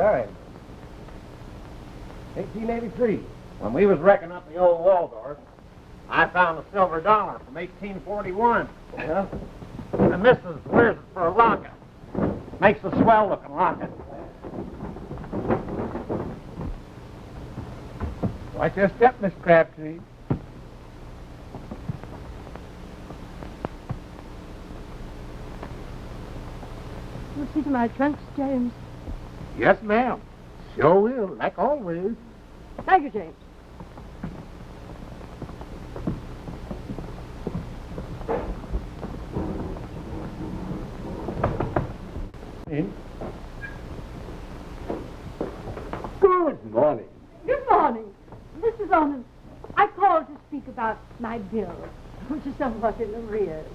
died. 1883. When we was wrecking up the old Waldorf, I found a silver dollar from 1841. Yeah? The missus wears it for a locket. Makes a swell-looking locket. Watch your step, Miss Crabtree. You'll see to my trunks, James. Yes, ma'am. Sure will, like always. Thank you, James. Good morning. Good morning. Mrs. Oman, I called to speak about my bill, which is somewhat in arrears.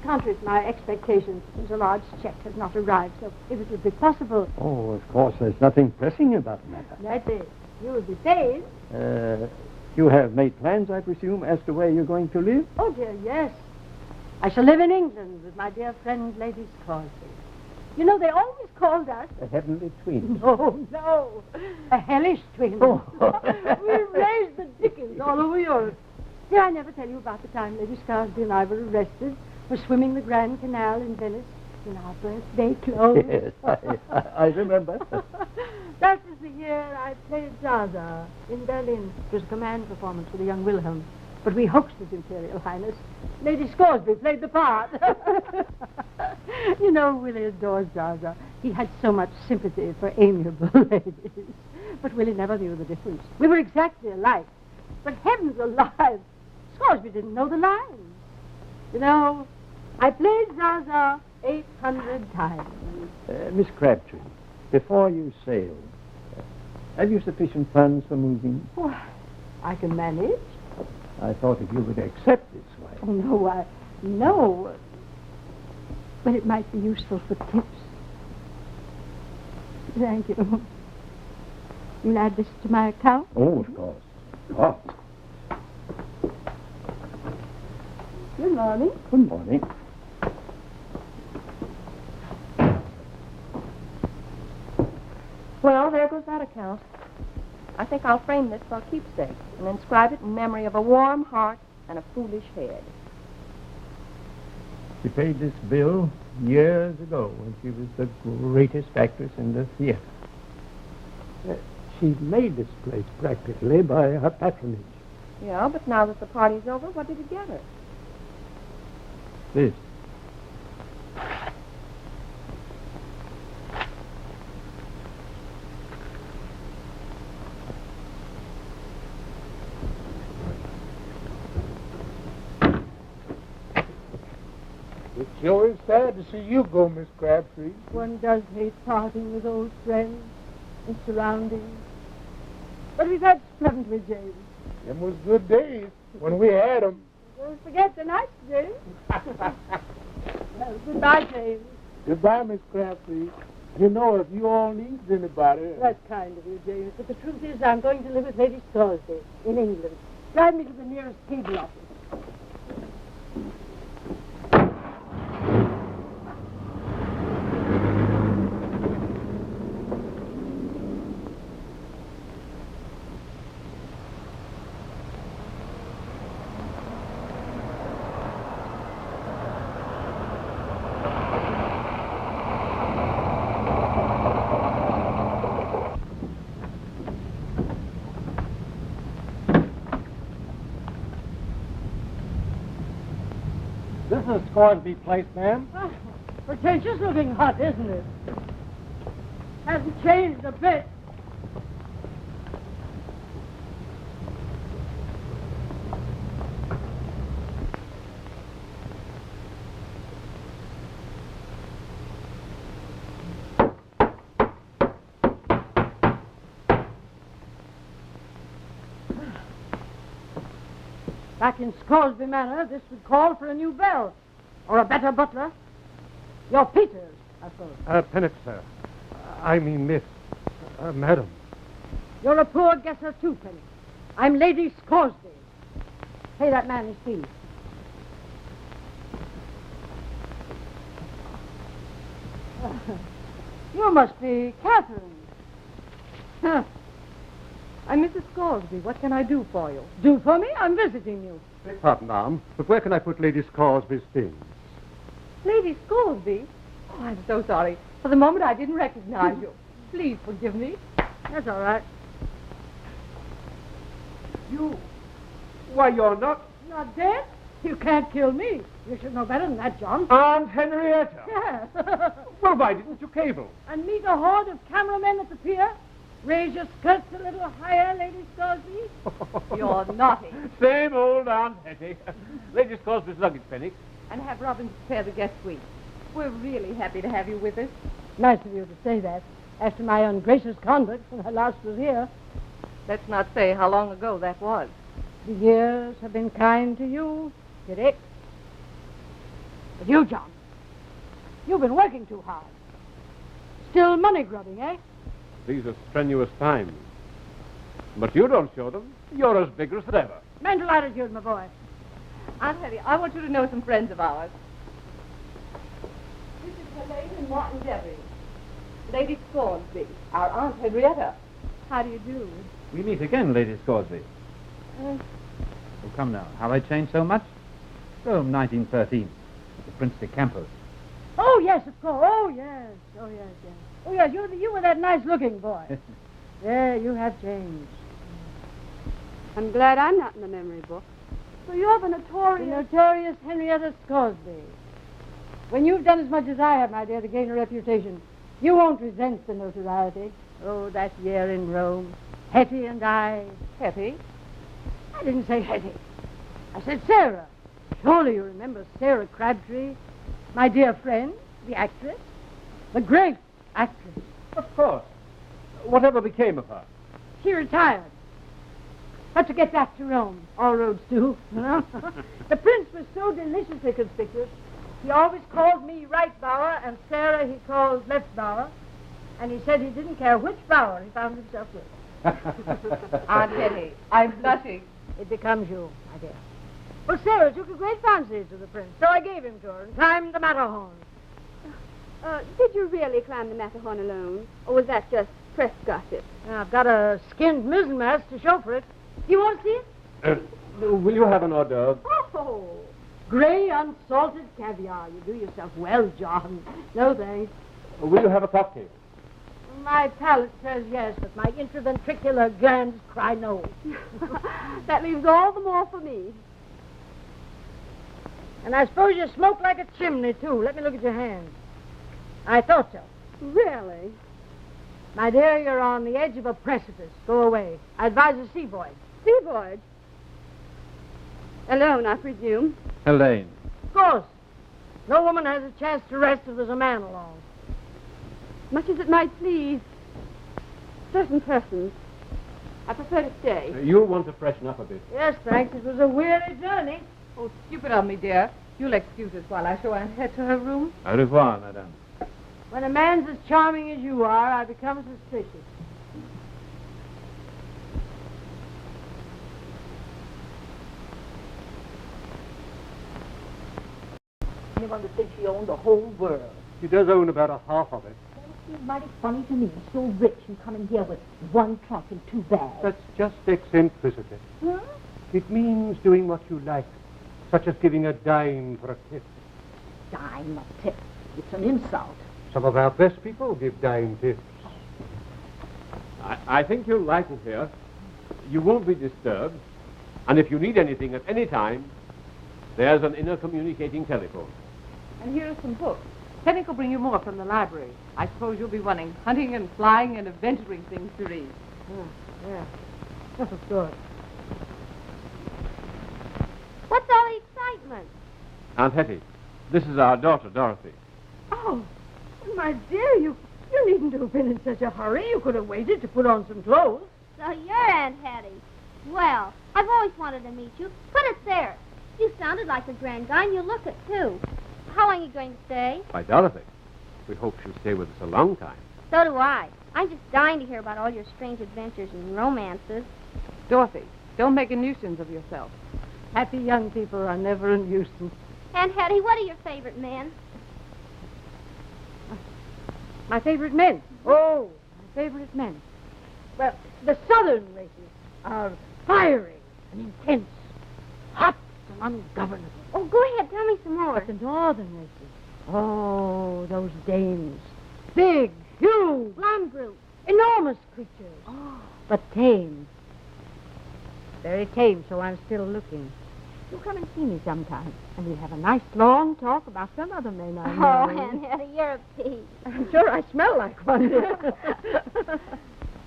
Contrary to my expectations, a large check has not arrived, so if it would be possible... Oh, of course, there's nothing pressing about the matter. That's it. You will be paid. You have made plans, I presume, as to where you're going to live? Oh, dear, yes. I shall live in England with my dear friend, Lady Crosby. You know, they always called us... The heavenly twins. No. A hellish twins. Oh. We raised the dickens all over Europe. Did I never tell you about the time Lady Scarsby and I were arrested for swimming the Grand Canal in Venice in our birthday clothes? Yes, I remember. That was the year I played Zaza in Berlin. It was a command performance for the young Wilhelm. But we hoaxed His Imperial Highness. Lady Scarsby played the part. You know, Willie adores Zaza. He had so much sympathy for amiable ladies. But Willie never knew the difference. We were exactly alike. But heavens alive, Scarsby didn't know the lines. You know, I played Zaza 800 times. Miss Crabtree, before you sail, have you sufficient funds for moving? Oh, I can manage. I thought if you would accept this way. Oh, no. But it might be useful for tips. Thank you. You'll add this to my account? Oh, of course. Of course. Good morning. Good morning. Well, there goes that account. I think I'll frame this for a keepsake and inscribe it in memory of a warm heart and a foolish head. She paid this bill years ago when she was the greatest actress in the theater. She made this place practically by her patronage. Yeah, but now that the party's over, what did it get her? This. It sure is sad to see you go, Miss Crabtree. One does hate parting with old friends and surroundings. But we've had splendidly, James. Them was good days when we had them. Don't forget the night, James. Well, goodbye, James. Goodbye, Miss Crabtree. You know, if you all need anybody... That's kind of you, James. But the truth is, I'm going to live with Lady Scarsby in England. Drive me to the nearest cable office. This is Scarsby Place, ma'am. Oh, pretentious looking hut, isn't it? Hasn't changed a bit. Back in Scarsby Manor, this would call for a new bell. Or a better butler. You're Peters, I suppose. Penance, sir. I mean, miss. Madam. You're a poor guesser, too, Penny. I'm Lady Scarsby. Pay that man his fee. You must be Catherine. Huh. I'm Mrs. Scoresby. What can I do for you? Do for me? I'm visiting you. Beg pardon, ma'am, but where can I put Lady Scoresby's things? Lady Scoresby? Oh, I'm so sorry. For the moment, I didn't recognize you. Please forgive me. That's all right. You? Why, you're not... Not dead? You can't kill me. You should know better than that, John. Aunt Henrietta! Yes. Well, why didn't you cable? And meet a horde of cameramen at the pier? Raise your skirts a little higher, Lady Scoresby. You're naughty. Same old Aunt Hetty. Lady Scoresby's luggage, Penny. And have Robin prepare the guest suite. We're really happy to have you with us. Nice of you to say that. After my ungracious conduct when I last was here. Let's not say how long ago that was. The years have been kind to you, Kitty. But you, John, you've been working too hard. Still money grubbing, eh? These are strenuous times. But you don't show them. You're as vigorous as ever. Mental attitude, my boy. Aunt Hetty, I want you to know some friends of ours. This is Helene and Martin Devery. Lady Scoresby, our Aunt Henrietta. How do you do? We meet again, Lady Scoresby. Oh, come now. Have I changed so much? So, 1913. The Prince de Campos. Oh, yes, of course. Oh, yes. Oh, yes, yes. Oh, yes, you were that nice-looking boy. Yeah, you have changed. I'm glad I'm not in the memory book. So you're the notorious... The notorious Henrietta Scoresby. When you've done as much as I have, my dear, to gain a reputation, you won't resent the notoriety. Oh, that year in Rome. Hetty and I... Hetty? I didn't say Hetty. I said Sarah. Surely you remember Sarah Crabtree, my dear friend, the actress, the great actress. Of course. Whatever became of her? She retired. But to get back to Rome, all roads do, you know. The prince was so deliciously conspicuous. He always called me right bower, and Sarah he called left bower. And he said he didn't care which bower he found himself with. Aunt Hetty, I'm blushing. It becomes you, my dear. Well, Sarah took a great fancy to the prince, so I gave him to her and climbed the Matterhorn. Did you really climb the Matterhorn alone? Or was that just press gossip? Now, I've got a skinned mizzenmast to show for it. You want to see it? Will you have an hors d'oeuvre? Oh, gray unsalted caviar. You do yourself well, John. No thanks. Will you have a cocktail? My palate says yes, but my intraventricular glands cry no. That leaves all the more for me. And I suppose you smoke like a chimney, too. Let me look at your hands. I thought so. Really? My dear, you're on the edge of a precipice. Go away. I advise a sea voyage. Sea voyage? Alone, I presume. Helene. Of course. No woman has a chance to rest if there's a man along. Much as it might please certain persons, I prefer to stay. You'll want to freshen up a bit. Yes, thanks. It was a weary journey. Oh, stupid of me, dear. You'll excuse us while I show Aunt Hetty to her room. Au revoir, madame. When a man's as charming as you are, I become suspicious. Anyone to think she owned the whole world. She does own about a half of it. Seems mighty funny to me, so rich and coming here with one trunk and two bags. That's just eccentricity. Huh? It means doing what you like, such as giving a dime for a tip. Dime a tip. It's an insult. Some of our best people give dime tips. I think you'll like it here. You won't be disturbed. And if you need anything at any time, there's an inner communicating telephone. And here are some books. Penny will bring you more from the library. I suppose you'll be wanting hunting and flying and adventuring things to read. Yeah. That's good. What's all the excitement? Aunt Hetty, this is our daughter, Dorothy. Oh, my dear, you needn't have been in such a hurry. You could have waited to put on some clothes. So you're Aunt Hetty. Well, I've always wanted to meet you. Put it there. You sounded like a grand guy, and you look it, too. How long are you going to stay? Why, Dorothy, we hope she'll stay with us a long time. So do I. I'm just dying to hear about all your strange adventures and romances. Dorothy, don't make a nuisance of yourself. Happy young people are never a nuisance. Aunt Hetty, what are your favorite men? My favorite men. Oh, my favorite men. Well, the southern races are fiery and intense, hot and ungovernable. Oh, go ahead. Tell me some more. But the northern races, oh, those dames. Big, huge, Land brute. enormous creatures. Oh. But tame. Very tame, so I'm still looking. You come and see me sometime, and we'll have a nice long talk about some other men I know. Oh, Aunt Hetty, you're a peach. I'm sure I smell like one.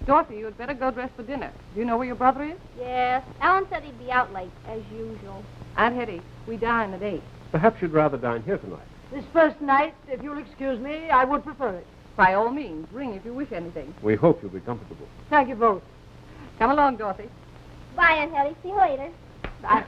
Dorothy, you had better go dress for dinner. Do you know where your brother is? Yes. Alan said he'd be out late, as usual. Aunt Hetty, we dine at 8. Perhaps you'd rather dine here tonight. This first night, if you'll excuse me, I would prefer it. By all means, ring if you wish anything. We hope you'll be comfortable. Thank you both. Come along, Dorothy. Bye, Aunt Hetty. See you later. Bye.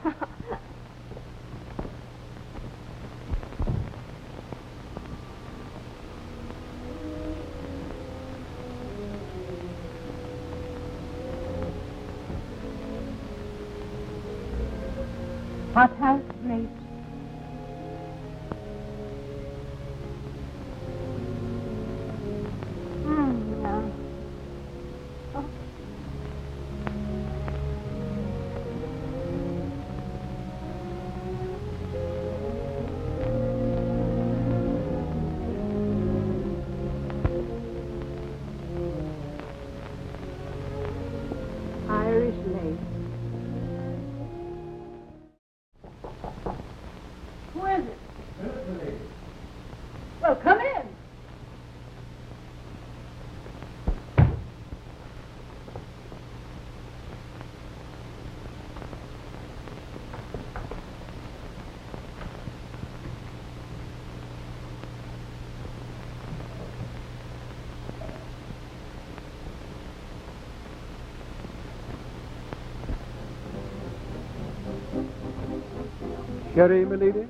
Hothouse grapes. Yeah. Oh. Irish lace. Who is it? Well, come in. Sherry, milady?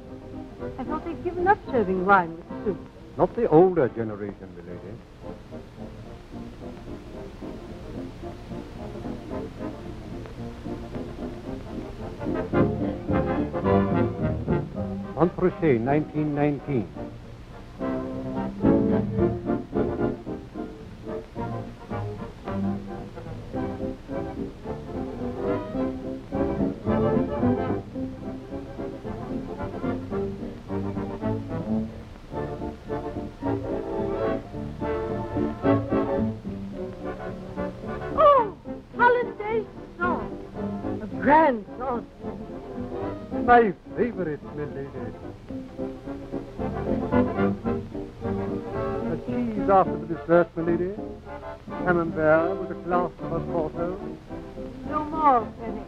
I thought they'd given up serving wine with the soup. Not the older generation, milady. Montrachet, 1919. Oh, holiday song. A grand song. My favorite, milady. A cheese after the dessert, milady. Camembert with a glass of Oporto. No more, Penny.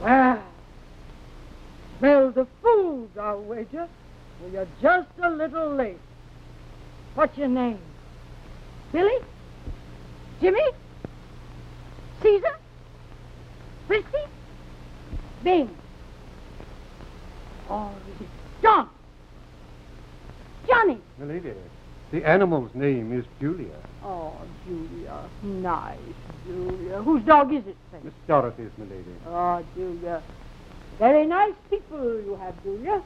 Well, smell the food, I'll wager. Well, you're just a little late. What's your name? Billy? Jimmy? Caesar? Frisky? Bing? Or is it John? Johnny? Milady, the animal's name is Julia. Oh, Julia. Nice, Julia. Whose dog is it, then? Miss Dorothy's, milady. Oh, Julia. Very nice people you have, Julia.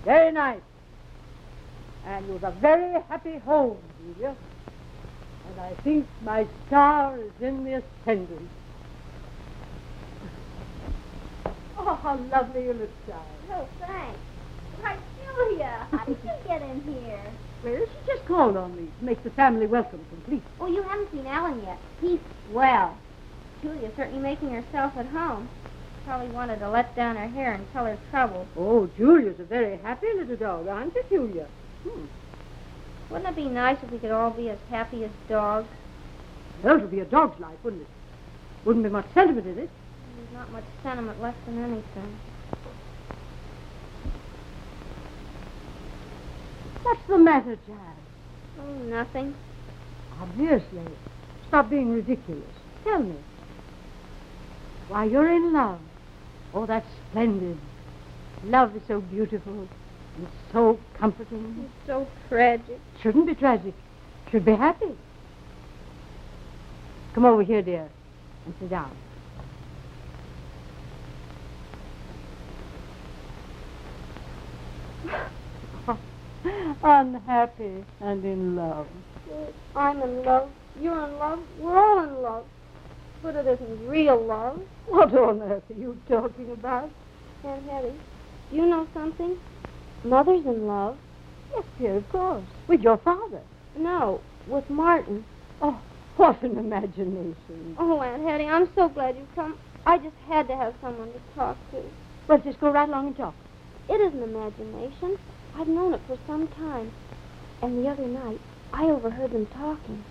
Very nice. And you've a very happy home, Julia. And I think my star is in the ascendant. Oh, how lovely you look, child. Oh, thanks. Why, Julia, how did you get in here? Well, she just called on me to make the family welcome complete. Oh, you haven't seen Alan yet. He's swell. Julia's certainly making herself at home. Probably wanted to let down her hair and tell her trouble. Oh, Julia's a very happy little dog, aren't you, Julia? Wouldn't it be nice if we could all be as happy as dogs? Well, it would be a dog's life, wouldn't it? Wouldn't be much sentiment in it. There's not much sentiment left in anything. What's the matter, child? Oh, nothing. Obviously. Stop being ridiculous. Tell me. Why, you're in love. Oh, that's splendid. Love is so beautiful. It's so comforting. It's so tragic. Shouldn't be tragic. Should be happy. Come over here, dear, and sit down. Unhappy and in love. I'm in love. You're in love. We're all in love. But it isn't real love. What on earth are you talking about? Aunt Hetty, do you know something? Mother's in love. Yes, dear, of course. With your father. No, with Martin. Oh, what an imagination. Oh, Aunt Hetty, I'm so glad you've come. I just had to have someone to talk to. Well, just go right along and talk. It isn't imagination. I've known it for some time. And the other night, I overheard them talking.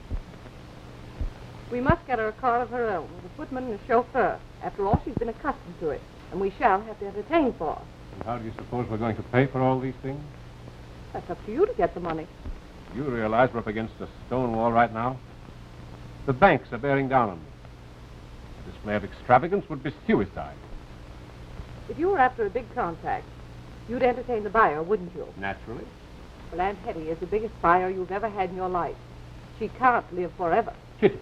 We must get her a car of her own, with a footman and a chauffeur. After all, she's been accustomed to it, and we shall have to entertain for her. And how do you suppose we're going to pay for all these things? That's up to you to get the money. You realize we're up against a stone wall right now? The banks are bearing down on me. A display of extravagance would be suicide. If you were after a big contract, you'd entertain the buyer, wouldn't you? Naturally. Well, Aunt Hetty is the biggest buyer you've ever had in your life. She can't live forever. Kitty.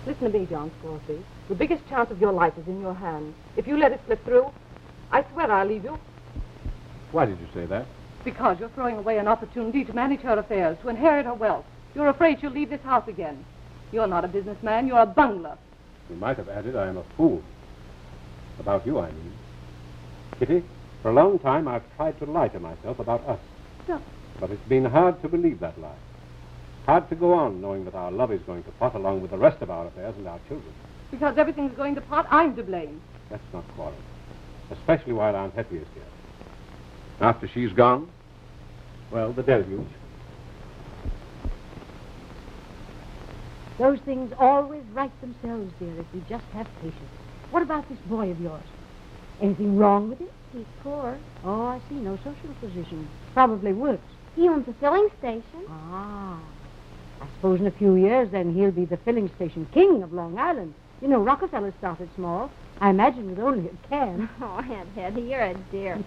Listen to me, John Scoresby. The biggest chance of your life is in your hands. If you let it slip through, I swear I'll leave you. Why did you say that? Because you're throwing away an opportunity to manage her affairs, to inherit her wealth. You're afraid she'll leave this house again. You're not a businessman, you're a bungler. You might have added, I am a fool. About you, I mean. Kitty, for a long time I've tried to lie to myself about us. No. But it's been hard to believe that lie. Hard to go on knowing that our love is going to pot along with the rest of our affairs and our children. Because everything's going to pot, I'm to blame. Let's not quarrel. Especially while Aunt Hetty is here. After she's gone, well, the deluge. Those things always right themselves, dear, if we just have patience. What about this boy of yours? Anything wrong with him? He's poor. Oh, I see. No social position. Probably works. He owns a filling station. Ah. I suppose in a few years, then, he'll be the filling station king of Long Island. You know, Rockefeller started small. I imagine with only a can. Oh, Aunt Hetty, you're a dear.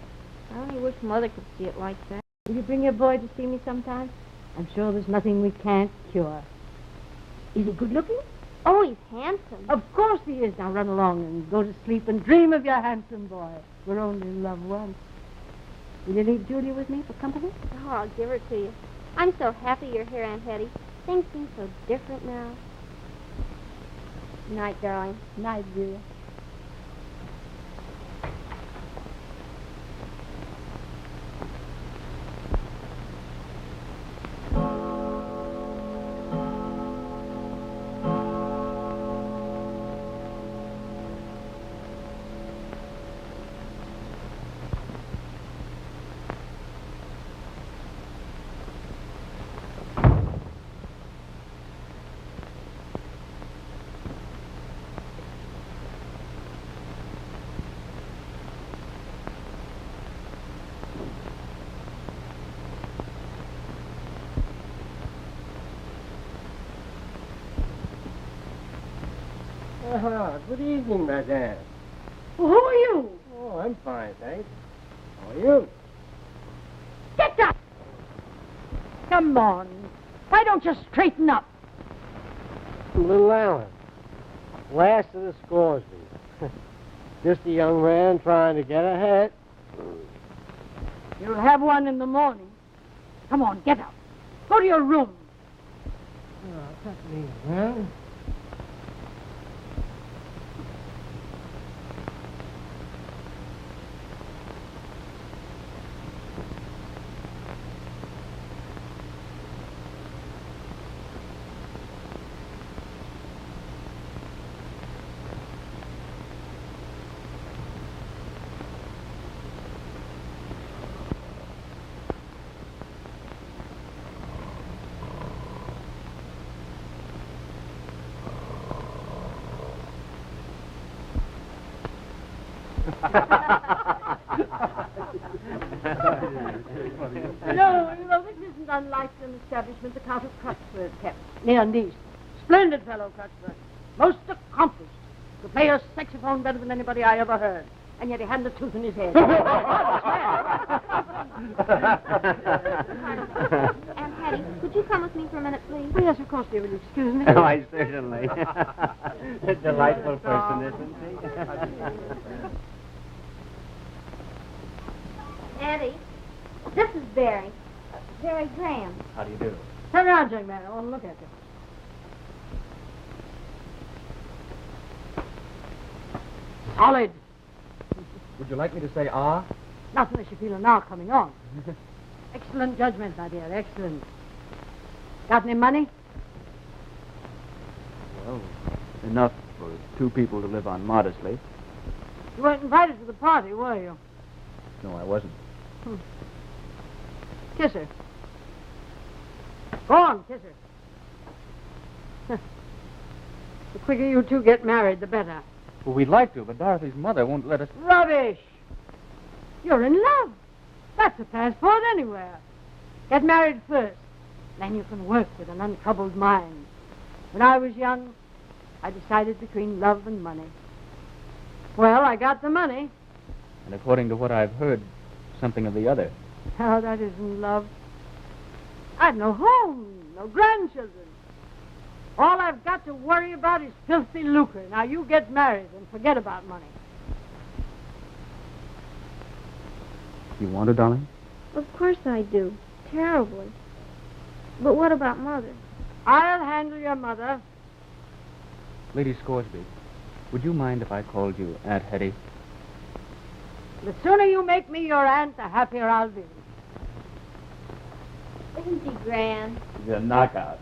I only wish Mother could see it like that. Will you bring your boy to see me sometime? I'm sure there's nothing we can't cure. Is he good looking? Oh, he's handsome. Of course he is. Now run along and go to sleep and dream of your handsome boy. We're only in love once. Will you leave Julia with me for company? Oh, I'll give her to you. I'm so happy you're here, Aunt Hetty. Things seem so different now. Good night, darling. Night, Julia. Good evening, madame. Well, who are you? Oh, I'm fine, thanks. How are you? Get up! Come on. Why don't you straighten up? Little Alan. Last of the Scoresby. Just a young man trying to get ahead. You'll have one in the morning. Come on, get up. Go to your room. Oh, that's me, well. No, this isn't unlike an establishment the Count of Crutchford kept. Near Nice. Splendid fellow, Crutchford. Most accomplished. Could play a saxophone better than anybody I ever heard. And yet he hadn't a tooth in his head. Aunt Hattie, could you come with me for a minute, please? Oh, yes, of course, dear. Will you excuse me? Why, certainly. A delightful person, isn't he? Auntie, this is Barry. Barry Graham. How do you do? Turn around, young man. I want to look at you. Solid. Would you like me to say ah? Not unless you feel an hour coming on. Excellent judgment, my dear. Excellent. Got any money? Well, enough for two people to live on modestly. You weren't invited to the party, were you? No, I wasn't. Kiss her. Go on, kiss her. The quicker you two get married, the better. Well, we'd like to, but Dorothy's mother won't let us. Rubbish! You're in love. That's a passport anywhere. Get married first. Then you can work with an untroubled mind. When I was young, I decided between love and money. Well, I got the money. And according to what I've heard, something of the other. Oh, that isn't love. I've no home, no grandchildren. All I've got to worry about is filthy lucre. Now, you get married and forget about money. You want it, darling? Of course I do. Terribly. But what about Mother? I'll handle your mother. Lady Scoresby, would you mind if I called you Aunt Hetty? The sooner you make me your aunt, the happier I'll be. Isn't he grand? He's a knockout.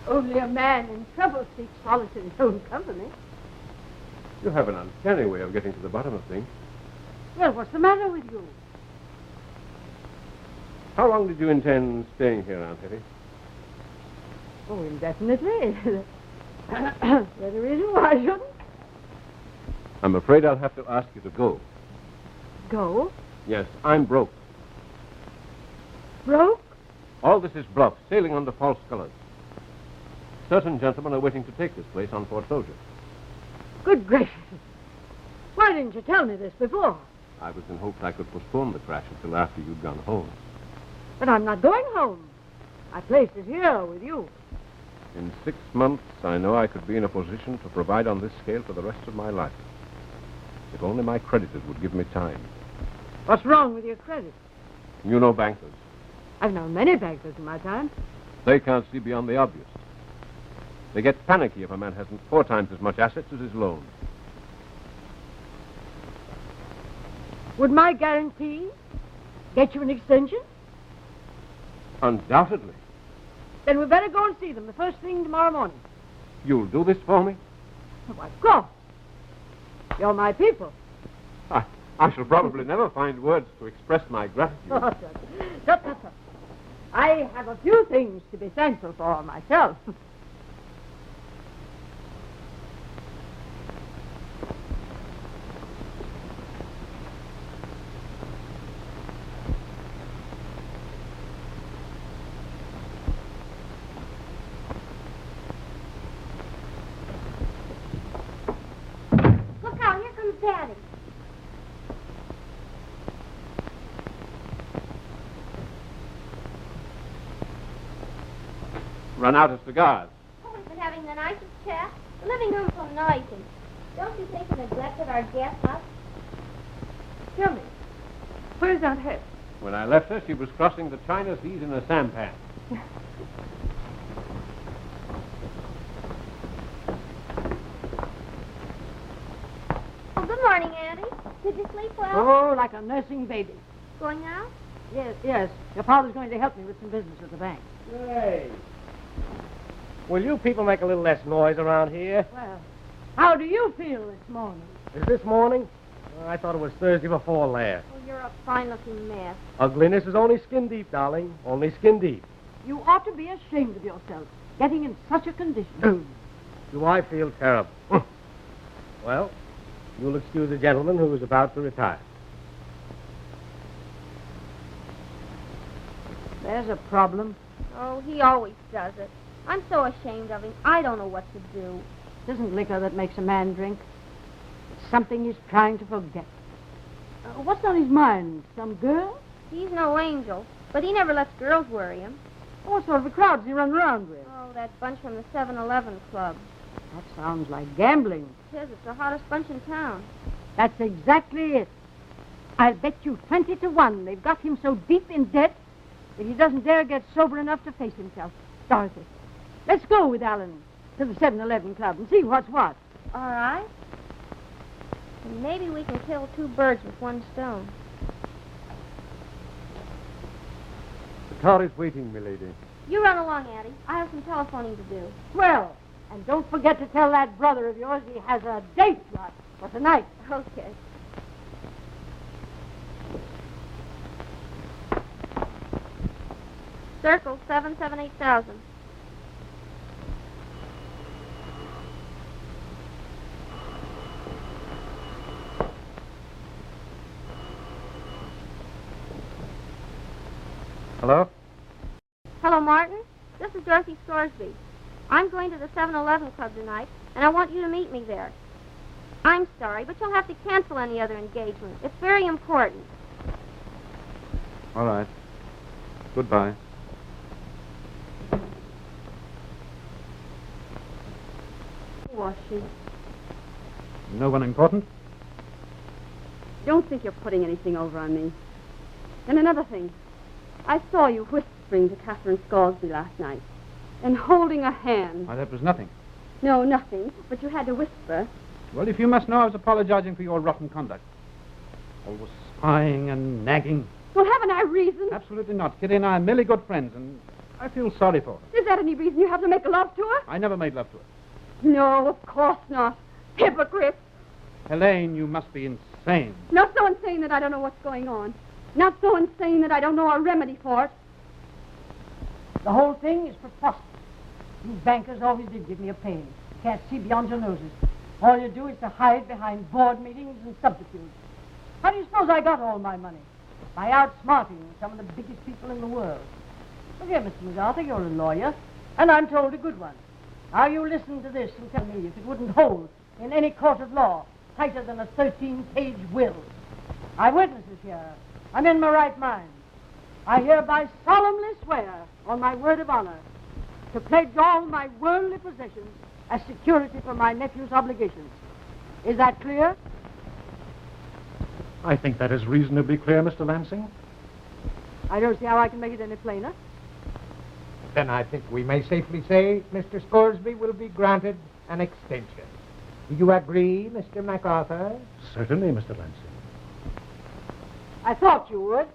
Only a man in trouble seeks solace in his own company. You have an uncanny way of getting to the bottom of things. Well, what's the matter with you? How long did you intend staying here, Aunt Hetty? Oh, indefinitely. There's a reason why I shouldn't. I'm afraid I'll have to ask you to go. Go? Yes, I'm broke. Broke? All this is bluff, sailing under false colors. Certain gentlemen are waiting to take this place on foreclosure. Good gracious. Why didn't you tell me this before? I was in hopes I could postpone the crash until after you'd gone home. But I'm not going home. My place is here with you. In 6 months, I know I could be in a position to provide on this scale for the rest of my life. If only my creditors would give me time. What's wrong with your credit? You know bankers. I've known many bankers in my time. They can't see beyond the obvious. They get panicky if a man hasn't 4 times as much assets as his loan. Would my guarantee get you an extension? Undoubtedly. Then we better go and see them the first thing tomorrow morning. You'll do this for me? Oh, of course. You're my people. I shall probably never find words to express my gratitude. Oh, tut. I have a few things to be thankful for myself. Look out, here comes Daddy. Run out of cigars. Oh, we've been having the nicest chat. The living room's so noisy. Don't you think we neglected our guest house? Tell me, where's Aunt Het? When I left her, she was crossing the China Seas in a sampan. Oh, good morning, Auntie. Did you sleep well? Oh, like a nursing baby. Going out? Yes. Your father's going to help me with some business at the bank. Hey. Will you people make a little less noise around here? Well, how do you feel this morning? Is this morning? I thought it was Thursday before last. Oh, you're a fine-looking mess. Ugliness is only skin deep, darling. Only skin deep. You ought to be ashamed of yourself, getting in such a condition. Do I feel terrible? Well, You'll excuse a gentleman who is about to retire. There's a problem. Oh, he always does it. I'm so ashamed of him. I don't know what to do. It isn't liquor that makes a man drink. It's something he's trying to forget. What's on his mind? Some girl? He's no angel, but he never lets girls worry him. What sort of a crowd does he run around with? Oh, that bunch from the 7-Eleven club. That sounds like gambling. It is. It's the hottest bunch in town. That's exactly it. I'll bet you 20 to 1 they've got him so deep in debt that he doesn't dare get sober enough to face himself. Dorothy, let's go with Alan to the 7-Eleven club and see what's what. All right. And maybe we can kill 2 birds with 1 stone. The car is waiting, milady. You run along, Addie. I have some telephoning to do. Well, and don't forget to tell that brother of yours he has a date slot for tonight. Okay. Circle 778,000. Hello? Hello, Martin. This is Dorothy Scoresby. I'm going to the 7-Eleven club tonight, and I want you to meet me there. I'm sorry, but you'll have to cancel any other engagement. It's very important. All right. Goodbye. Who was she? No one important? Don't think you're putting anything over on me. And another thing. I saw you whispering to Catherine Scoresby last night and holding a hand. Why, that was nothing. No, nothing, but you had to whisper. Well, if you must know, I was apologizing for your rotten conduct. Always spying and nagging. Well, haven't I reason? Absolutely not. Kitty and I are merely good friends, and I feel sorry for her. Is that any reason you have to make love to her? I never made love to her. No, of course not. Hypocrite. Helene, you must be insane. Not so insane that I don't know what's going on. Not so insane that I don't know a remedy for it. The whole thing is preposterous. You bankers always did give me a pain. You can't see beyond your noses. All you do is to hide behind board meetings and subterfuge. How do you suppose I got all my money? By outsmarting some of the biggest people in the world. Look here, Mr. MacArthur, you're a lawyer, and I'm told a good one. Now you listen to this and tell me if it wouldn't hold in any court of law tighter than a 13-page will. I have witnesses here. I'm in my right mind. I hereby solemnly swear, on my word of honor, to pledge all my worldly possessions as security for my nephew's obligations. Is that clear? I think that is reasonably clear, Mr. Lansing. I don't see how I can make it any plainer. Then I think we may safely say Mr. Scoresby will be granted an extension. Do you agree, Mr. MacArthur? Certainly, Mr. Lansing. I thought you would.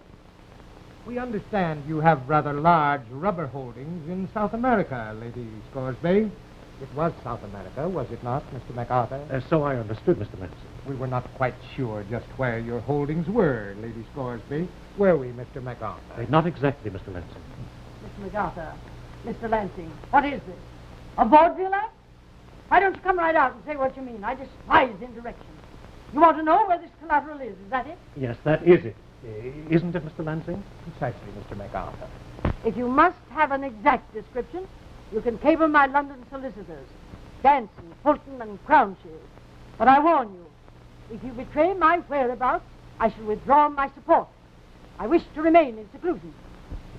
We understand you have rather large rubber holdings in South America, Lady Scoresby. It was South America, was it not, Mr. MacArthur? So I understood, Mr. Lansing. We were not quite sure just where your holdings were, Lady Scoresby. Were we, Mr. MacArthur? Not exactly, Mr. Lansing. Mr. MacArthur, Mr. Lansing, what is this? A vaudeville act? Why don't you come right out and say what you mean? I despise indirection. You want to know where this collateral is that it? Yes, that is it. Isn't it, Mr. Lansing? Precisely, Mr. MacArthur. If you must have an exact description, you can cable my London solicitors, Danson, Fulton, and Crownshield. But I warn you, if you betray my whereabouts, I shall withdraw my support. I wish to remain in seclusion.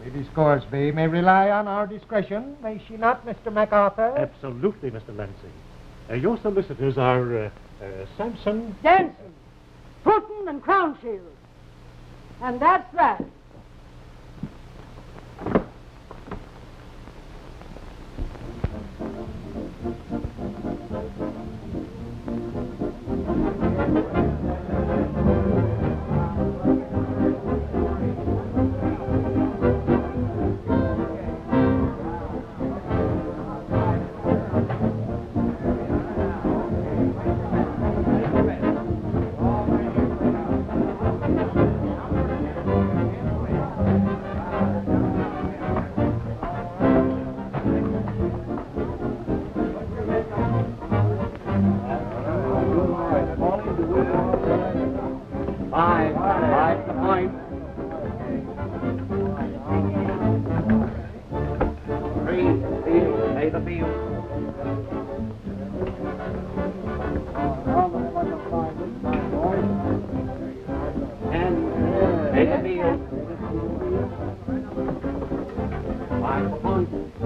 Lady Scoresby may rely on our discretion, may she not, Mr. MacArthur? Absolutely, Mr. Lansing. Your solicitors are Sampson... Danson, Fulton, and Crownshield. And that's that.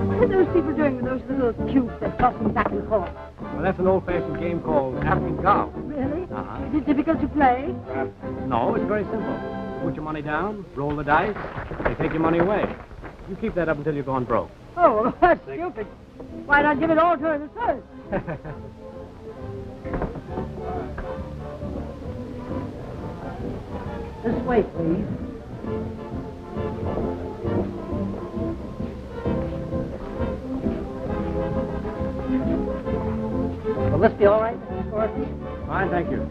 What are those people doing with those little cubes they're tossing back and forth? Well, that's an old-fashioned game called African golf. Really? Uh-huh. Is it difficult to play? No, it's very simple. Put your money down, roll the dice, they take your money away. You keep that up until you're gone broke. Oh, well, that's stupid. Why not give it all to him at first? This way, please. Will this be all right, Mr. Scoresby? Fine, thank you.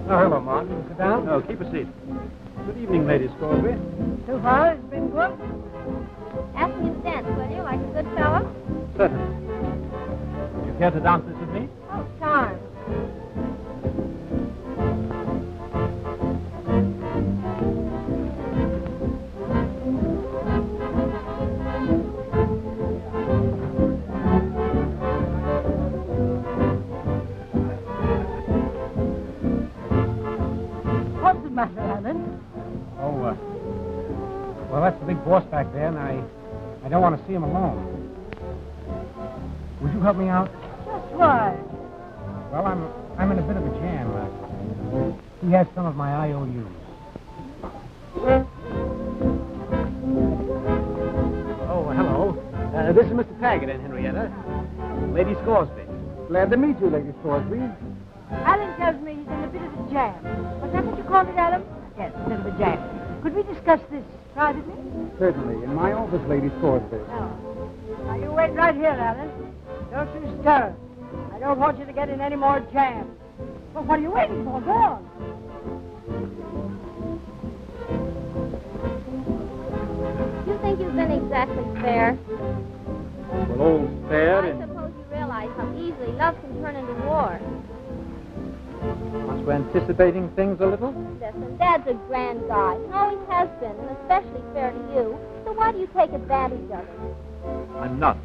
Hello, Lamont. Sit down. No, keep a seat. Good evening, Lady Scoresby. So far, it's been good. Ask me to dance, will you, like a good fellow? Certainly. You care to dance this with me? Oh, charmed. What's the matter, Alan? Oh, well, that's the big boss back there, and I don't want to see him alone. Would you help me out? Just why? Well, I'm in a bit of a jam. He has some of my IOUs. Oh, hello. This is Mr. Taggart and Henrietta. Lady Scoresby. Glad to meet you, Lady Scoresby. Alan tells me he's in a bit of a jam. Was that what you called it, Alan? Yes, a bit of a jam. Could we discuss this privately? Certainly. In my office, Lady Scoresby. No. Now, you wait right here, Alan. Don't you stir. I don't want you to get in any more jam. Well, what are you waiting for? Go on. You think you've been exactly fair? Well, old fair I suppose you realize how easily love can turn into war. Aren't you anticipating things a little? Listen, Dad's a grand guy, and always has been, and especially fair to you. So why do you take advantage of it? I'm not.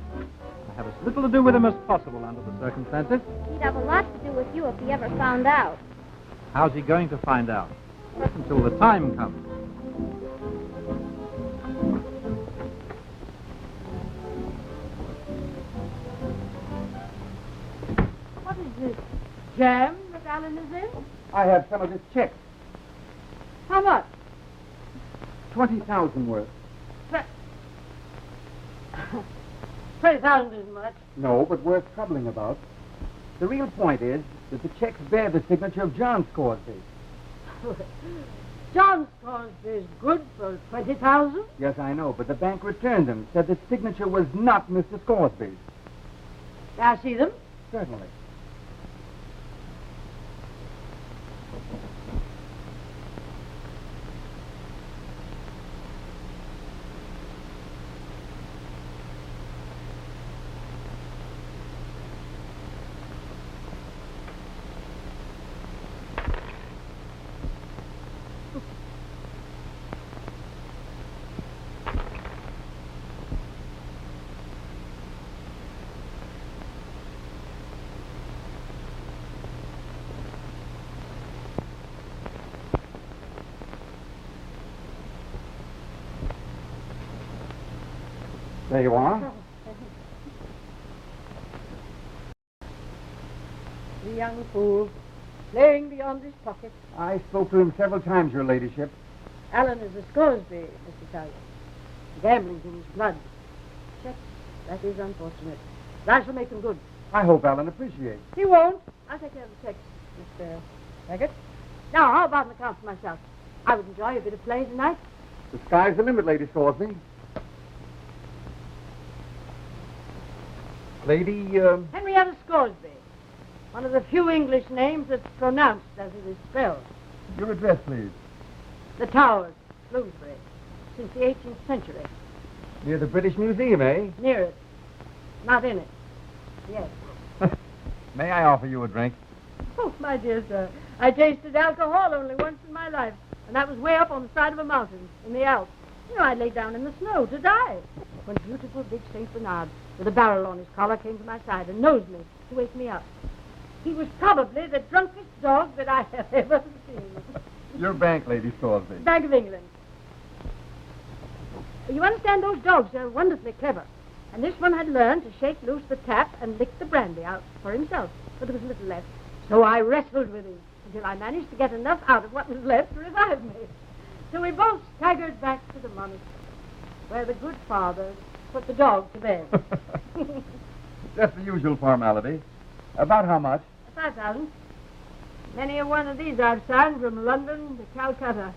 I have as little to do with him as possible under the circumstances. He'd have a lot to do with you if he ever found out. How's he going to find out? Not until the time comes. What is this? Jam that Alan is in? I have some of his checks. How much? 20,000 worth. 20,000 isn't much. No, but worth troubling about. The real point is that the checks bear the signature of John Scoresby. John Scoresby is good for 20,000. Yes, I know, but the bank returned them, said the signature was not Mr. Scoresby's. May I see them? Certainly. There you are. The young fool, playing beyond his pocket. I spoke to him several times, Your Ladyship. Alan is a Scoresby, Mr. Taggart. Gambling's in his blood. Checks, that is unfortunate. But I shall make them good. I hope Alan appreciates. He won't. I'll take care of the checks, Mr. Taggart. Now, how about an account for myself? I would enjoy a bit of play tonight. The sky's the limit, Lady Scoresby. Lady, Henrietta Scoresby. One of the few English names that's pronounced as it is spelled. your address, please. The Towers, Bloomsbury, since the 18th century. Near the British Museum, eh? Near it. Not in it. Yes. May I offer you a drink? Oh, my dear sir, I tasted alcohol only once in my life, and that was way up on the side of a mountain in the Alps. You know, I lay down in the snow to die when beautiful big St. Bernard with a barrel on his collar came to my side and nosed me to wake me up. He was probably the drunkest dog that I have ever seen. Your bank, Lady Scoresby. Bank of England. You understand, those dogs are wonderfully clever. And this one had learned to shake loose the tap and lick the brandy out for himself. But there was little left. So I wrestled with him until I managed to get enough out of what was left to revive me. So we both staggered back to the monastery, where the good father put the dog to bed. Just the usual formality. About how much? 5,000. Many a one of these I've signed from London to Calcutta.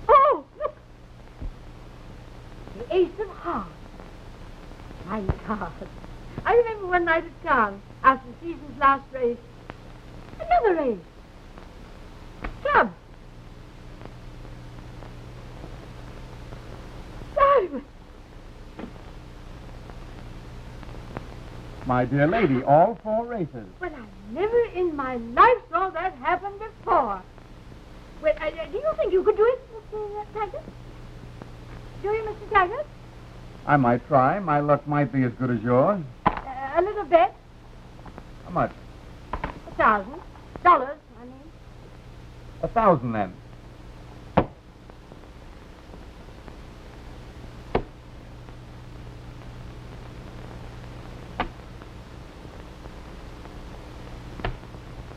Oh, look! The Ace of Hearts. My God. I remember one night at town, after the season's last race. Another race. Club. Diamond. My dear lady, all 4 races. Well, I never in my life saw that happen before. Well, do you think you could do it, Mr. Taggart? Do you, Mr. Taggart? I might try. My luck might be as good as yours. A little bit. How much? $1,000. I mean. 1,000 then.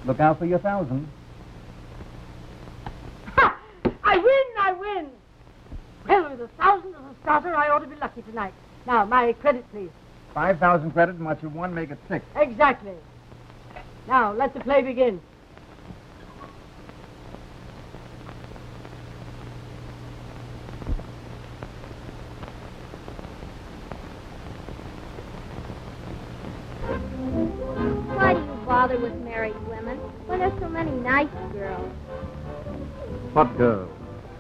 Look out for your 1,000. Ha! I win! Well, with 1,000 as a starter, I ought to be lucky tonight. Now, my credit, please. 5,000 credit, and what you won, make it 6. Exactly. Now, let the play begin. Why do you bother with married women when there's so many nice girls? What girl?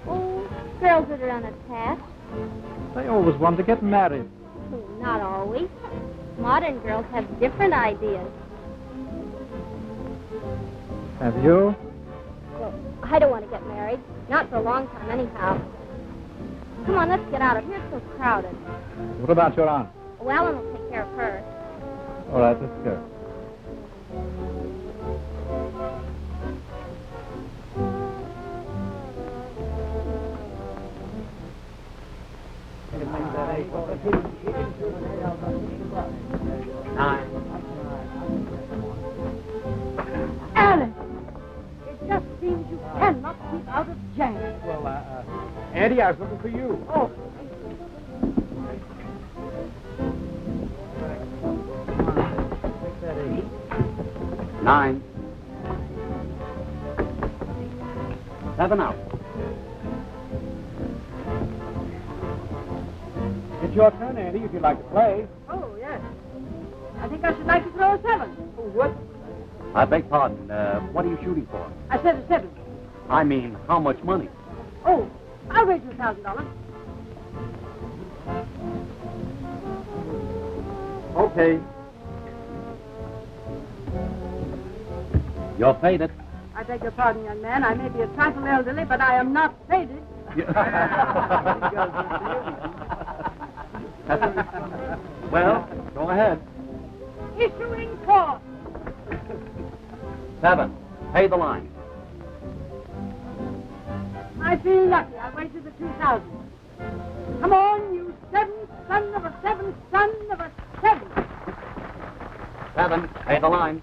Oh, girls that are unattached. They always want to get married. Oh, not always. Modern girls have different ideas. Have you? Well, I don't want to get married. Not for a long time, anyhow. Come on, let's get out of here. It's so crowded. What about your aunt? Oh, Ellen will take care of her. All right, let's go. Alice! It just seems you cannot keep out of jam. Well, Eddie, I was looking for you. Oh, 9. 7 out. It's your turn, Andy, if you'd like to play. oh, yes. I think I should like to throw a 7. Oh, what? I beg pardon. What are you shooting for? I said a 7. I mean, how much money? Oh, I'll wager $1,000. Okay. You're faded. I beg your pardon, young man. I may be a trifle elderly, but I am not faded. Well, go ahead. Issuing 4. 7. Pay the line. I feel lucky. I'll wager the 2,000. Come on, you 7 son of a 7 son of a 7. 7. Pay the line.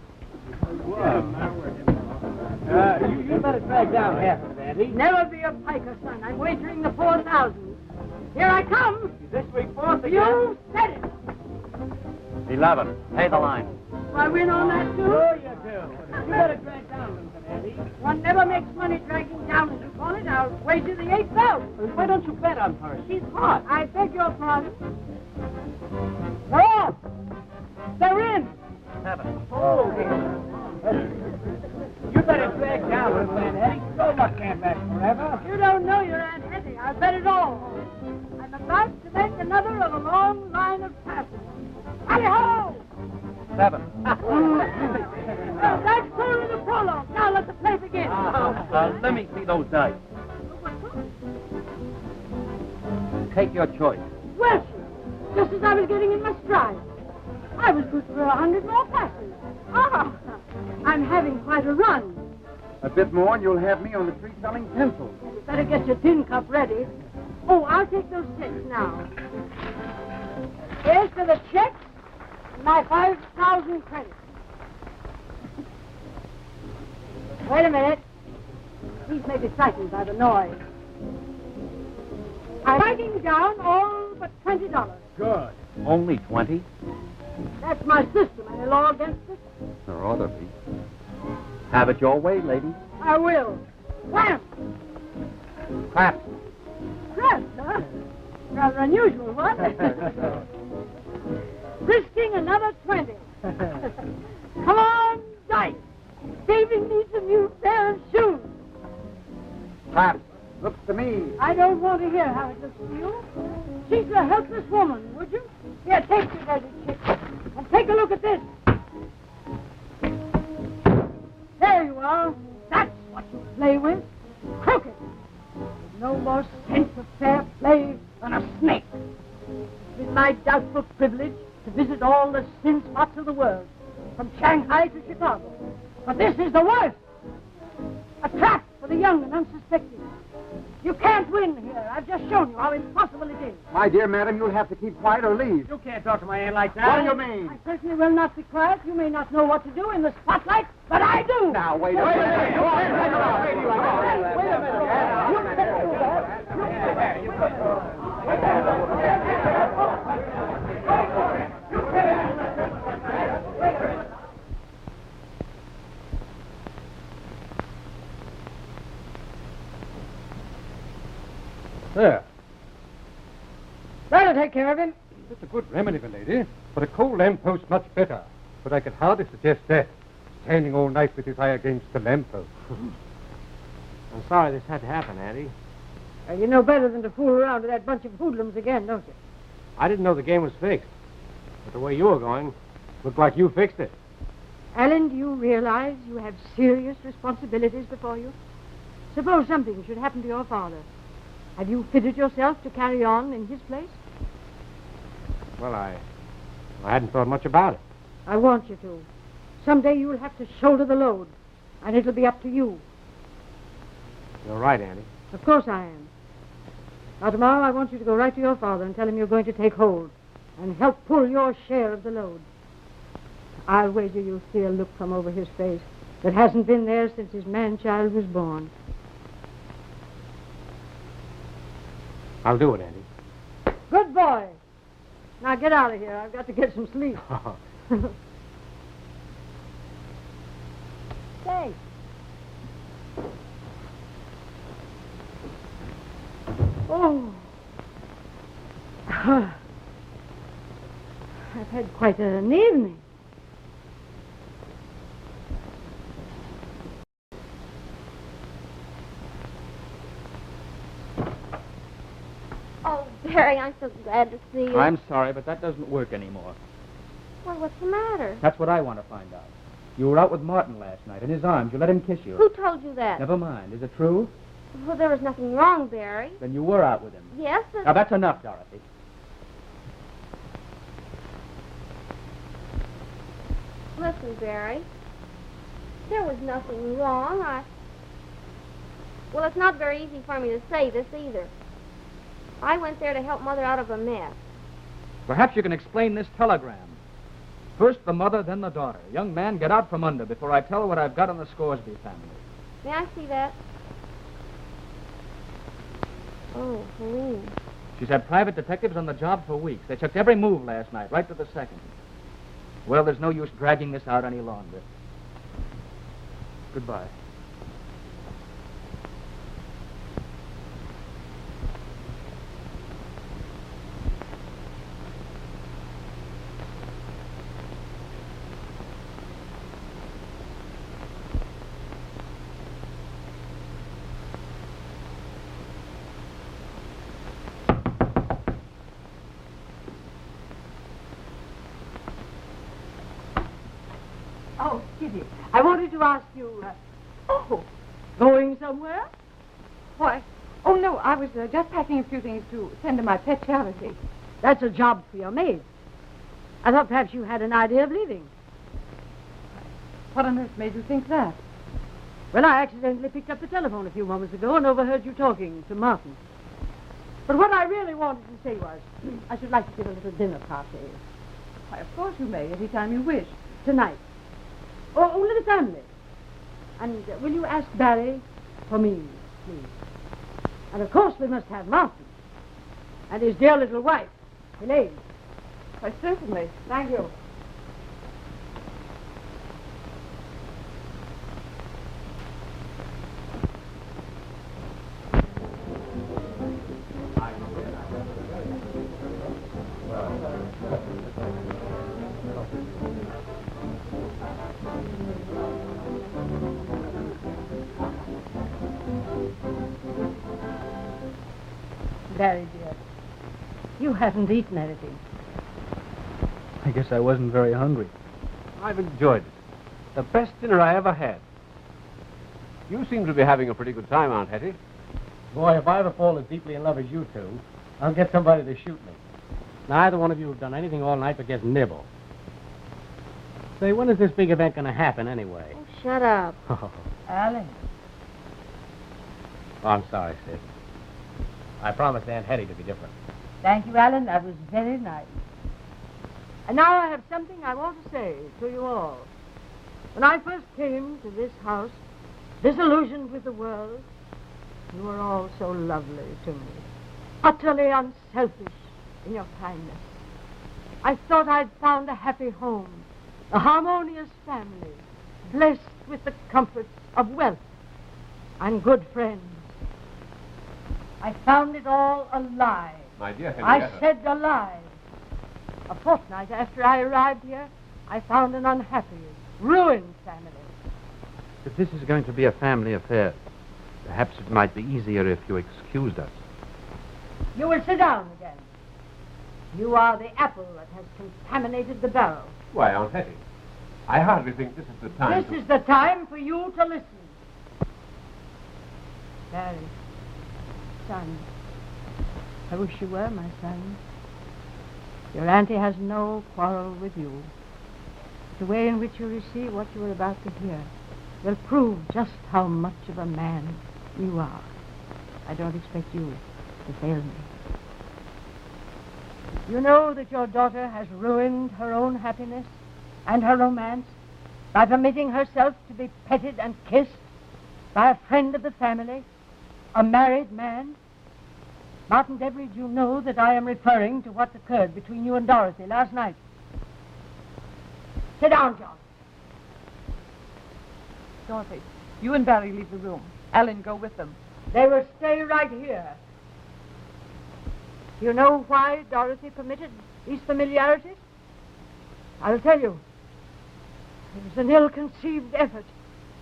You better drag down half of it, Andy. Never be a piker, son. I'm wagering the 4,000. Here I come. This week, fourth You said it. 11. Pay the line. Do I win on that, too? Sure you do. You better drag down, Andy. One never makes money dragging down, as you call it. hand on her. She's hot. I beg your pardon. They're off. They're in. 7. Oh, you better drag down with Aunt Hetty. Your luck can't last forever. You don't know your Aunt Hetty. I bet it all. I'm about to make another of a long line of passes. Tally-ho! 7. That's only the prologue. Now let the play begin. Let me see those dice. Take your choice. Well, sir, just as I was getting in my stride. I was good for 100 more passes. I'm having quite a run. A bit more and you'll have me on the street selling pencils. You better get your tin cup ready. Oh, I'll take those checks now. Here's for the checks and my 5,000 credits. Wait a minute. These may be frightened by the noise. I'm writing down all but $20. Good. Only 20? That's my system. Any law against it? There ought to be. Have it your way, lady. I will. Wham! Clap. Craps, huh? Rather unusual, what? Risking another 20. Come on, dice. Davy needs a new pair of shoes. Clap. Looks to me. I don't want to hear how it looks to you. She's a helpless woman, would you? Here, take your dirty chick. And take a look at this. There you are. That's what you play with. Crooked. With no more sense of fair play than a snake. It's my doubtful privilege to visit all the sin spots of the world, from Shanghai to Chicago. But this is the worst. A trap for the young and unsuspecting. You can't win here. I've just shown you how impossible it is. My dear madam, you'll have to keep quiet or leave. You can't talk to my aunt like that. What do you mean? I certainly will not be quiet. You may not know what to do in the spotlight, but I do. Now, wait a minute. Wait a minute. You can't do There. That'll take care of him. It's a good remedy, my lady. But a cold lamppost much better. But I could hardly suggest that. Standing all night with his eye against the lamppost. I'm sorry this had to happen, Auntie. You know better than to fool around with that bunch of hoodlums again, don't you? I didn't know the game was fixed. But the way you were going, looked like you fixed it. Alan, do you realize you have serious responsibilities before you? Suppose something should happen to your father. Have you fitted yourself to carry on in his place? Well, I hadn't thought much about it. I want you to. Someday you'll have to shoulder the load, and it'll be up to you. You're right, Auntie. Of course I am. Now, tomorrow I want you to go right to your father and tell him you're going to take hold and help pull your share of the load. I'll wager you'll see a look come over his face that hasn't been there since his man-child was born. I'll do it, Auntie. Good boy. Now get out of here. I've got to get some sleep. Say. Oh. I've had quite an evening. Oh, Barry, I'm so glad to see you. I'm sorry, but that doesn't work anymore. Well, what's the matter? That's what I want to find out. You were out with Martin last night. In his arms. You let him kiss you. Who told you that? Never mind. Is it true? Well, there was nothing wrong, Barry. Then you were out with him. Yes, but... Now, that's enough, Dorothy. Listen, Barry. There was nothing wrong. Well, it's not very easy for me to say this either. I went there to help Mother out of a mess. Perhaps you can explain this telegram. First the mother, then the daughter. Young man, get out from under before I tell her what I've got on the Scoresby family. May I see that? Oh, Helene. She's had private detectives on the job for weeks. They checked every move last night, right to the second. Well, there's no use dragging this out any longer. Goodbye. Kitty, I wanted to ask you, going somewhere? Why? Oh, no, I was just packing a few things to send to my pet charity. That's a job for your maid. I thought perhaps you had an idea of leaving. What on earth made you think that? Well, I accidentally picked up the telephone a few moments ago and overheard you talking to Martin. But what I really wanted to say was, I should like to give a little dinner party. Why, of course you may, any time you wish. Tonight. Oh, only the family. And will you ask Barry for me, please? And of course we must have Martin. And his dear little wife, Elaine. Why, certainly. Thank you. Barry, dear, you haven't eaten anything. I guess I wasn't very hungry. I've enjoyed it. The best dinner I ever had. You seem to be having a pretty good time, Aunt Hetty. Boy, if I ever fall as deeply in love as you two, I'll get somebody to shoot me. Neither one of you have done anything all night but just nibble. Say, when is this big event going to happen anyway? Oh, shut up. Alan. Oh, I'm sorry, Sid. I promised Aunt Hetty to be different. Thank you, Alan. That was very nice. And now I have something I want to say to you all. When I first came to this house, disillusioned with the world, you were all so lovely to me. Utterly unselfish in your kindness. I thought I'd found a happy home, a harmonious family, blessed with the comforts of wealth and good friends. I found it all a lie. My dear I Henrietta. said a lie. A fortnight after I arrived here, I found an unhappy, ruined family. If this is going to be a family affair, perhaps it might be easier if you excused us. You will sit down again. You are the apple that has contaminated the barrel. Why, Aunt Hetty, I hardly think this is the time This is the time for you to listen. Barry, son, I wish you were my son. Your auntie has no quarrel with you. The way in which you receive what you are about to hear will prove just how much of a man you are. I don't expect you to fail me. You know that your daughter has ruined her own happiness and her romance by permitting herself to be petted and kissed by a friend of the family, a married man. Martin Deveridge, you know that I am referring to what occurred between you and Dorothy last night. Sit down, John. Dorothy, you and Barry leave the room. Alan, go with them. They will stay right here. Do you know why Dorothy permitted these familiarities? I'll tell you. It was an ill-conceived effort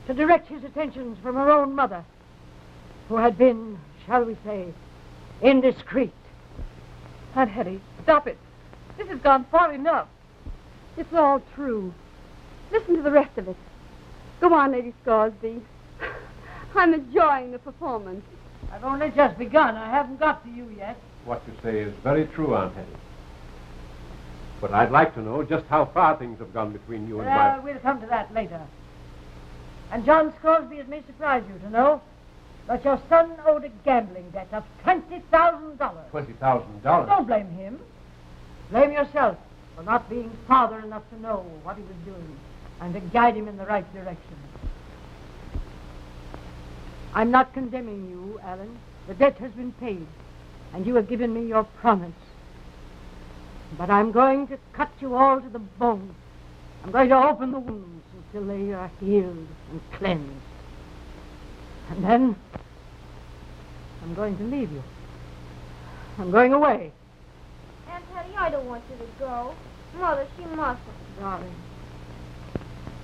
to direct his attentions from her own mother, who had been, shall we say, indiscreet. Aunt Hetty, stop it. This has gone far enough. It's all true. Listen to the rest of it. Go on, Lady Scoresby. I'm enjoying the performance. I've only just begun. I haven't got to you yet. What you say is very true, Aunt Hetty. But I'd like to know just how far things have gone between you and my... We'll come to that later. And John Scoresby, it may surprise you to know that your son owed a gambling debt of $20,000. $20,000? Don't blame him. Blame yourself for not being father enough to know what he was doing and to guide him in the right direction. I'm not condemning you, Alan. The debt has been paid, and you have given me your promise. But I'm going to cut you all to the bone. I'm going to open the wounds until they are healed and cleansed. And then I'm going to leave you. I'm going away. Aunt Hetty, I don't want you to go. Mother, she mustn't. Darling,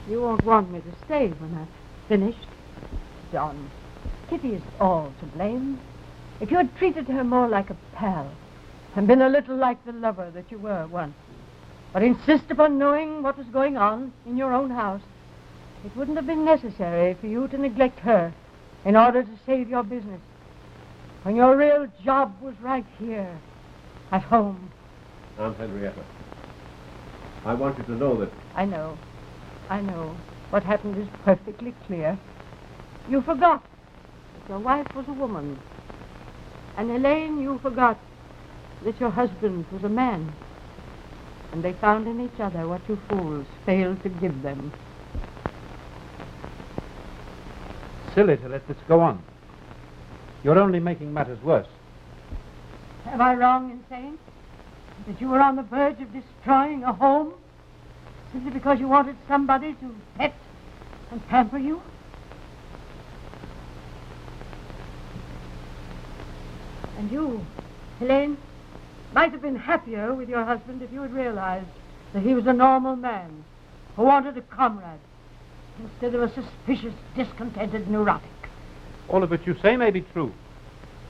you won't want me to stay when I've finished. John, Kitty is all to blame. If you had treated her more like a pal and been a little like the lover that you were once, but insist upon knowing what was going on in your own house, It wouldn't have been necessary for you to neglect her in order to save your business. When your real job was right here, at home. Aunt Henrietta, I want you to know that... I know. What happened is perfectly clear. You forgot that your wife was a woman. And Elaine, you forgot that your husband was a man. And they found in each other what you fools failed to give them. Silly to let this go on. You're only making matters worse. Am I wrong in saying that you were on the verge of destroying a home simply because you wanted somebody to pet and pamper you? And you, Helene, might have been happier with your husband if you had realized that he was a normal man who wanted a comrade instead of a suspicious, discontented neurotic. All of which you say may be true,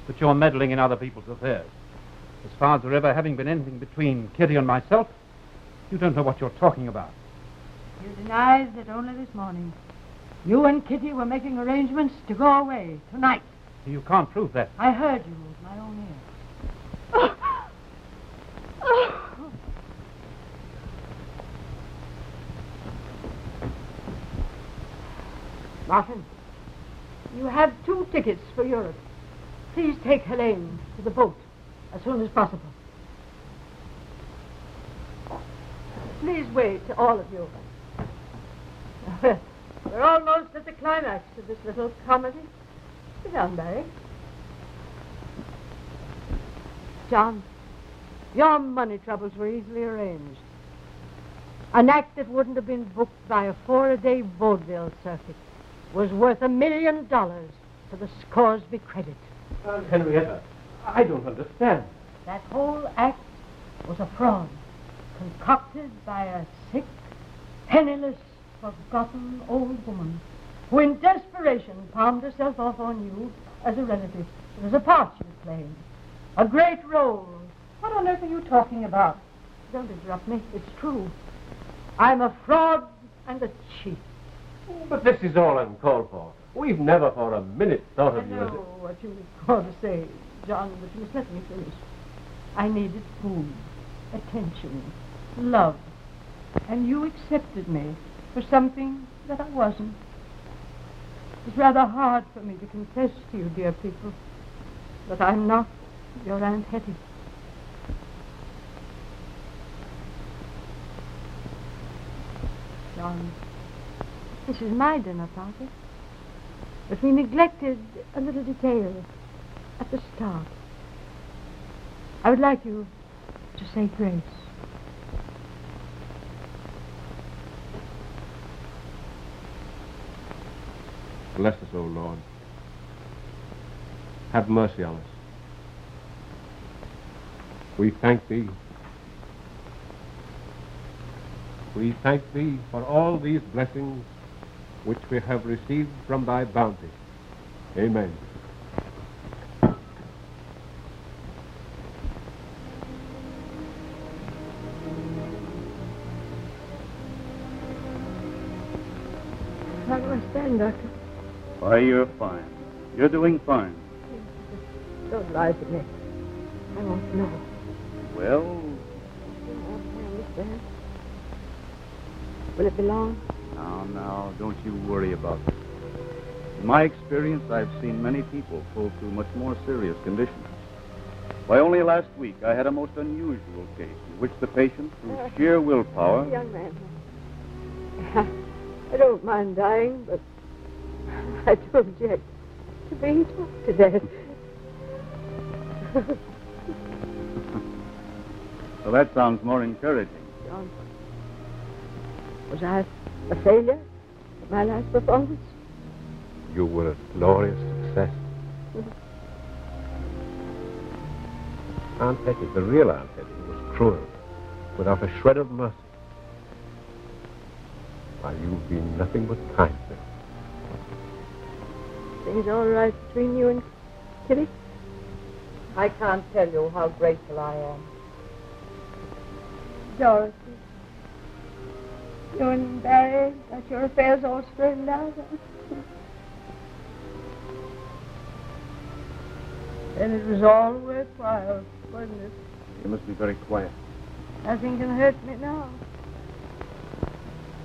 but you're meddling in other people's affairs. As far as there ever having been anything between Kitty and myself, you don't know what you're talking about. You denied that only this morning you and Kitty were making arrangements to go away tonight. You can't prove that. I heard you with my own ears. Martin, you have 2 tickets for Europe. Please take Helene to the boat as soon as possible. Please wait, all of you. We're almost at the climax of this little comedy. Sit down, Barry. John, your money troubles were easily arranged. An act that wouldn't have been booked by a 4-a-day vaudeville circuit was worth $1 million to the Scoresby credit. Aunt Henrietta, I don't understand. That whole act was a fraud concocted by a sick, penniless, forgotten old woman who in desperation palmed herself off on you as a relative. It was a part she was playing. A great role. What on earth are you talking about? Don't interrupt me. It's true. I'm a fraud and a cheat. But this is all uncalled for. We've never for a minute thought of I you as... know what you want to say, John, but you must let me finish. I needed food, attention, love, and you accepted me for something that I wasn't. It's rather hard for me to confess to you, dear people, that I'm not your Aunt Hetty. John, this is my dinner party. But we neglected a little detail at the start. I would like you to say grace. Bless us, O Lord. Have mercy on us. We thank Thee. We thank Thee for all these blessings which we have received from Thy bounty. Amen. How do I stand, Doctor? Why, you're fine. You're doing fine. Don't lie to me. I won't know. Well, I understand. Will it be long? now, don't you worry about it. In my experience, I've seen many people pull through much more serious conditions. Why, only last week I had a most unusual case in which the patient, through sheer willpower... Young man, I don't mind dying, but I do object to being talked to death. Well, that sounds more encouraging. John, was I a failure at my last performance? You were a glorious success. Aunt Hetty, the real Aunt Hetty, was cruel, without a shred of mercy. Why, you've been nothing but kindness. Things all right between you and Kitty? I can't tell you how grateful I am. Dorothy, You and Barry got your affairs all straightened out, huh? Then it was all worthwhile, wasn't it? You must be very quiet. Nothing can hurt me now.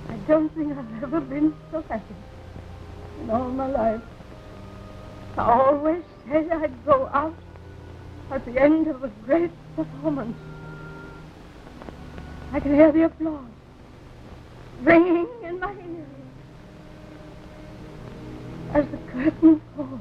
I don't think I've ever been so happy in all my life. I always said I'd go out at the end of a great performance. I can hear the applause ringing in my ears as the curtain falls.